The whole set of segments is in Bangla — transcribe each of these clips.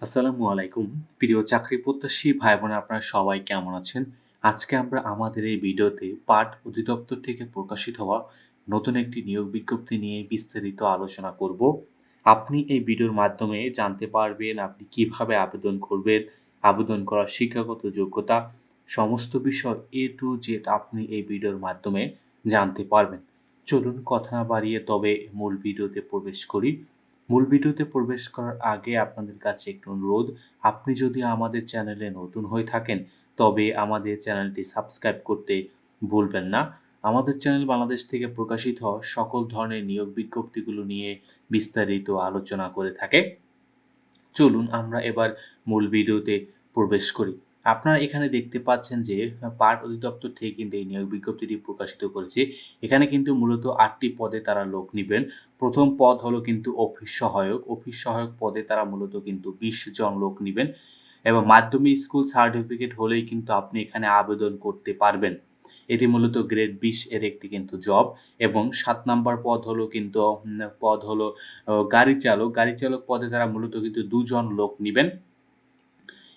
আসসালামু আলাইকুম। প্রিয় চাকরি প্রত্যাশী ভাই বোন আপনারা সবাই কেমন আছেন? আজকে আমরা আমাদের এই ভিডিওতে পাট অধিদপ্তর থেকে প্রকাশিত হওয়া নতুন একটি নিয়োগ বিজ্ঞপ্তি নিয়ে বিস্তারিত আলোচনা করব। আপনি এই ভিডিওর মাধ্যমে জানতে পারবেন আপনি কিভাবে আবেদন করবেন, আবেদন করার শিক্ষাগত যোগ্যতা, সমস্ত বিষয় A to Z আপনি এই ভিডিওর মাধ্যমে জানতে পারবেন। চলুন কথা না বাড়িয়ে তবে মূল ভিডিওতে প্রবেশ করি। মূল ভিডিওতে প্রবেশ করার আগে আপনাদের কাছে একটু অনুরোধ, আপনি যদি আমাদের চ্যানেলে নতুন হয়ে থাকেন, তবে আমাদের চ্যানেলটি সাবস্ক্রাইব করতে ভুলবেন না। আমাদের চ্যানেল বাংলাদেশ থেকে প্রকাশিত হওয়া সকল ধরনের নিয়োগ বিজ্ঞপ্তিগুলো নিয়ে বিস্তারিত আলোচনা করে থাকে। চলুন আমরা এবার মূল ভিডিওতে প্রবেশ করি। আপনারা এখানে দেখতে পাচ্ছেন যে পাট অধিদপ্তর থেকে কিন্তু এই নিয়োগ বিজ্ঞপ্তিটি প্রকাশিত করেছে। এখানে কিন্তু মূলত ৮ টি পদে তারা লোক নিবেন। ১ম পদ হলো কিন্তু অফিস সহায়ক। অফিস সহায়ক পদে তারা মূলত কিন্তু ২০ জন লোক নিবেন এবং মাধ্যমিক স্কুল সার্টিফিকেট হলেই কিন্তু আপনি এখানে আবেদন করতে পারবেন। এটি মূলত গ্রেড ২০ এর একটি কিন্তু জব এবং ৭ নাম্বার পদ হলো গাড়ি চালক। গাড়ি চালক পদে তারা মূলত কিন্তু ২ জন লোক নিবেন।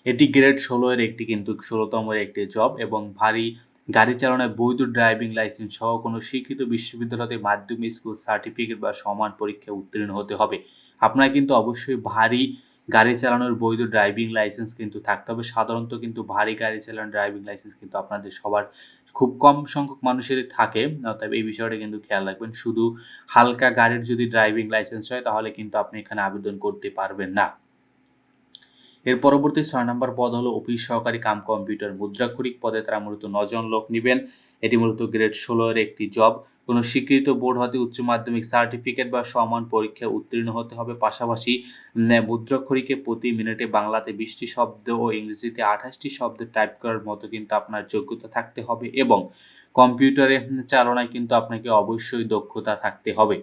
এটি গ্রেড ১৬ এর একটি কিন্তু ১৬তম এর একটি জব এবং ভারী গাড়ি চালানোর বৈধ ড্রাইভিং লাইসেন্স সহ কোনো স্বীকৃত বিশ্ববিদ্যালয় হতে মাধ্যমিক স্কুল সার্টিফিকেট বা সমান পরীক্ষায় উত্তীর্ণ হতে হবে। আপনার কিন্তু অবশ্যই ভারী গাড়ি চালানোর বৈধ ড্রাইভিং লাইসেন্স কিন্তু থাকতে হবে। সাধারণত কিন্তু ভারী গাড়ি চালানোর ড্রাইভিং লাইসেন্স কিন্তু আপনাদের সবার খুব কম সংখ্যক মানুষেরই থাকে। অতএব এই বিষয়টা কিন্তু খেয়াল রাখবেন। শুধু হালকা গাড়ির যদি ড্রাইভিং লাইসেন্স হয় তাহলে কিন্তু আপনি এখানে আবেদন করতে পারবেন না। এর পরবর্তী ৬ নম্বর পদ হলো অফিস সহকারী কাম কম্পিউটার মুদ্রাক্ষরিক পদে তারা মূলত ৯ জন লোক নিবেন। এটি মূলত গ্রেড ১৬ এর একটি জব। কোনো স্বীকৃত বোর্ড হতে উচ্চ মাধ্যমিক সার্টিফিকেট বা সমান পরীক্ষায় উত্তীর্ণ হতে হবে। পাশাপাশি মুদ্রাক্ষরিকে প্রতি মিনিটে বাংলাতে ২০ টি শব্দ ও ইংরেজিতে ২৮ টি শব্দ টাইপ করার মতো কিন্তু আপনার যোগ্যতা থাকতে হবে এবং কম্পিউটারে চালনায় কিন্তু আপনাকে অবশ্যই দক্ষতা থাকতে হবে।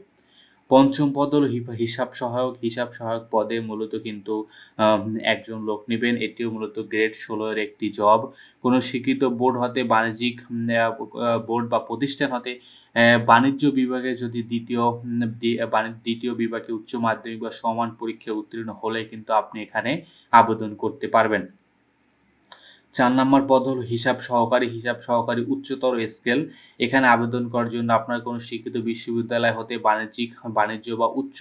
৫ম পদ হলো হিসাব সহায়ক। হিসাব সহায়ক পদে মূলত কিন্তু একজন লোক নিবেন। এটিও মূলত গ্রেড ১৬ এর একটি জব। কোনো স্বীকৃত বোর্ড হতে বাণিজ্যিক বোর্ড বা প্রতিষ্ঠান হতে বাণিজ্য বিভাগে যদি দ্বিতীয় বিভাগে উচ্চ মাধ্যমিক বা সমান পরীক্ষায় উত্তীর্ণ হলে কিন্তু আপনি এখানে আবেদন করতে পারবেন। ৪ নাম্বার পদ হলো হিসাব সহকারী। হিসাব সহকারী উচ্চতর স্কেল। এখানে আবেদন করার জন্য আপনার কোনো স্বীকৃত বিশ্ববিদ্যালয় হতে বাণিজ্য বা উচ্চ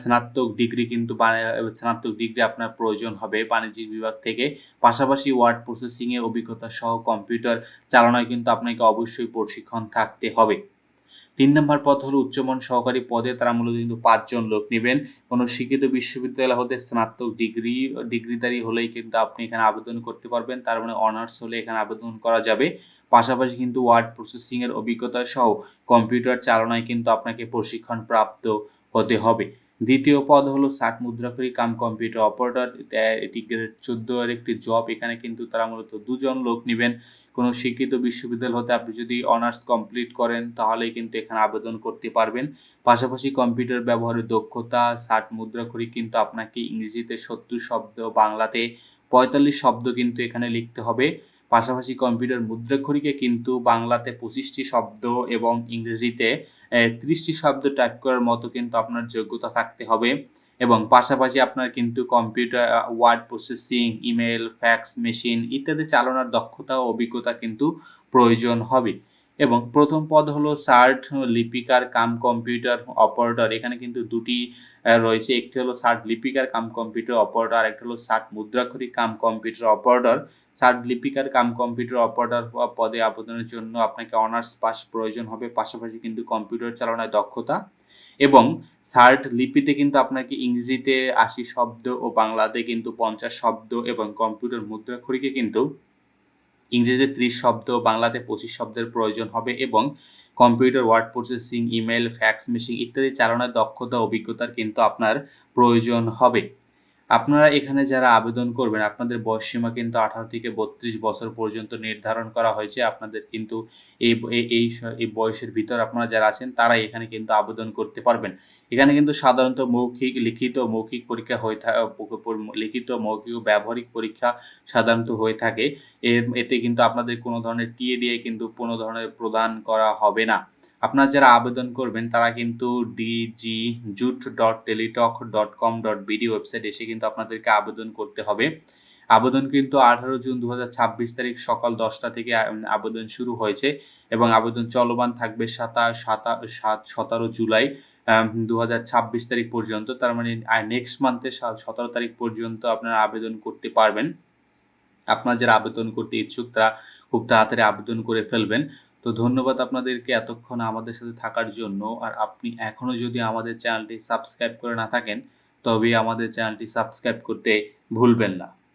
স্নাতক ডিগ্রি স্নাতক ডিগ্রি আপনার প্রয়োজন হবে বাণিজ্যিক বিভাগ থেকে। পাশাপাশি ওয়ার্ড প্রসেসিং এর অভিজ্ঞতা সহ কম্পিউটার চালনায় কিন্তু আপনাকে অবশ্যই প্রশিক্ষণ থাকতে হবে। ৩ নাম্বার পদ হলো উচ্চমান সহকারী পদে তারা মূলত কিন্তু ৫ জন লোক নিবেন। কোনো স্বীকৃত বিশ্ববিদ্যালয় হতে স্নাতক ডিগ্রিধারী হলেই কিন্তু আপনি এখানে আবেদন করতে পারবেন। তার মানে অনার্স হলে এখানে আবেদন করা যাবে। পাশাপাশি কিন্তু ওয়ার্ড প্রসেসিং এর অভিজ্ঞতা সহ কম্পিউটার চালনায় কিন্তু আপনাকে প্রশিক্ষণ প্রাপ্ত হতে হবে। ২য় পদ হলো ষাট মুদ্রাক্ষরী কাম কম্পিউটার অপারেটর। এটি গ্রেড ১৪ এর একটি জব। এখানে কিন্তু তারা মূলত ২ জন লোক নিবেন। কোনো স্বীকৃত বিশ্ববিদ্যালয় হতে আপনি যদি অনার্স কমপ্লিট করেন তাহলেই কিন্তু এখানে আবেদন করতে পারবেন। পাশাপাশি কম্পিউটার ব্যবহারের দক্ষতা, ষাট মুদ্রাক্ষরিক কিন্তু আপনাকে ইংরেজিতে ৭০ শব্দ, বাংলাতে ৪৫ শব্দ কিন্তু এখানে লিখতে হবে। পাশাপাশি কম্পিউটার মুদ্রাক্ষরিকে কিন্তু বাংলাতে ২৫ টি শব্দ এবং ইংরেজিতে ৩০ টি শব্দ টাইপ করার মতো কিন্তু আপনার যোগ্যতা থাকতে হবে এবং পাশাপাশি আপনার কিন্তু computer word processing, email, fax machine ইত্যাদি চালানোর দক্ষতা ও অভিজ্ঞতা কিন্তু প্রয়োজন হবে এবং ১ম পদ হলো ষাট লিপিকার কাম কম্পিউটার অপারেটর। এখানে কিন্তু ২ টি রয়েছে। একটি হলো ষাট লিপিকার কাম কম্পিউটার অপারেটর, আরেকটা হলো ষাট মুদ্রাক্ষরিক কাম কম্পিউটার অপারেটর। ষাট লিপিকার কাম কম্পিউটার অপারেটর পদে আবেদনের জন্য আপনাকে অনার্স পাস প্রয়োজন হবে। পাশাপাশি কিন্তু কম্পিউটার চালনায় দক্ষতা এবং ষাট লিপিতে কিন্তু আপনাকে ইংরেজিতে ৮০ শব্দ ও বাংলাতে কিন্তু ৫০ শব্দ এবং কম্পিউটার মুদ্রাক্ষরিকে কিন্তু ইংরেজিতে ৩০ শব্দ, বাংলাতে ২৫ শব্দের প্রয়োজন হবে এবং computer word processing, email, fax machine ইত্যাদি চালানোর দক্ষতা অভিজ্ঞতার কিন্তু আপনার প্রয়োজন হবে। আপনারা এখানে যারা আবেদন করবেন আপনাদের বয়সসীমা কিন্তু ১৮ থেকে ৩২ বছর পর্যন্ত নির্ধারণ করা হয়েছে। আপনাদের কিন্তু এই এ এই স এই বয়সের ভিতর আপনারা যারা আছেন তারাই এখানে কিন্তু আবেদন করতে পারবেন। এখানে কিন্তু সাধারণত মৌখিক, লিখিত, মৌখিক পরীক্ষা হয়ে থা প প লিখিত, মৌখিক ও ব্যবহারিক পরীক্ষা সাধারণত হয়ে থাকে। এতে কিন্তু আপনাদের কোনো ধরনের টিএডিআই কিন্তু কোনো ধরনের প্রদান করা হবে না। আপনারা যারা আবেদন করবেন তারা কিন্তু dgjute.teletalk.com.bd ওয়েবসাইটে এসে কিন্তু আপনাদেরকে আবেদন করতে হবে। আবেদন কিন্তু ১৮ জুন ২০২৬ তারিখ সকাল ১০টা থেকে আবেদন শুরু হয়েছে এবং আবেদন চলমান থাকবে ১৭ জুলাই ২০২৬ তারিখ পর্যন্ত। তার মানে নেক্সট মান্থের ১৭ তারিখ পর্যন্ত আপনারা আবেদন করতে পারবেন। আপনারা যারা আবেদন করতে ইচ্ছুক তারা খুব তাড়াতাড়ি আবেদন করে ফেলবেন। তো ধন্যবাদ আপনাদেরকে এতক্ষণ আমাদের সাথে থাকার জন্য। আর আপনি এখনো যদি আমাদের চ্যানেলটি সাবস্ক্রাইব করে না থাকেন, তবে আমাদের চ্যানেলটি সাবস্ক্রাইব করতে ভুলবেন না।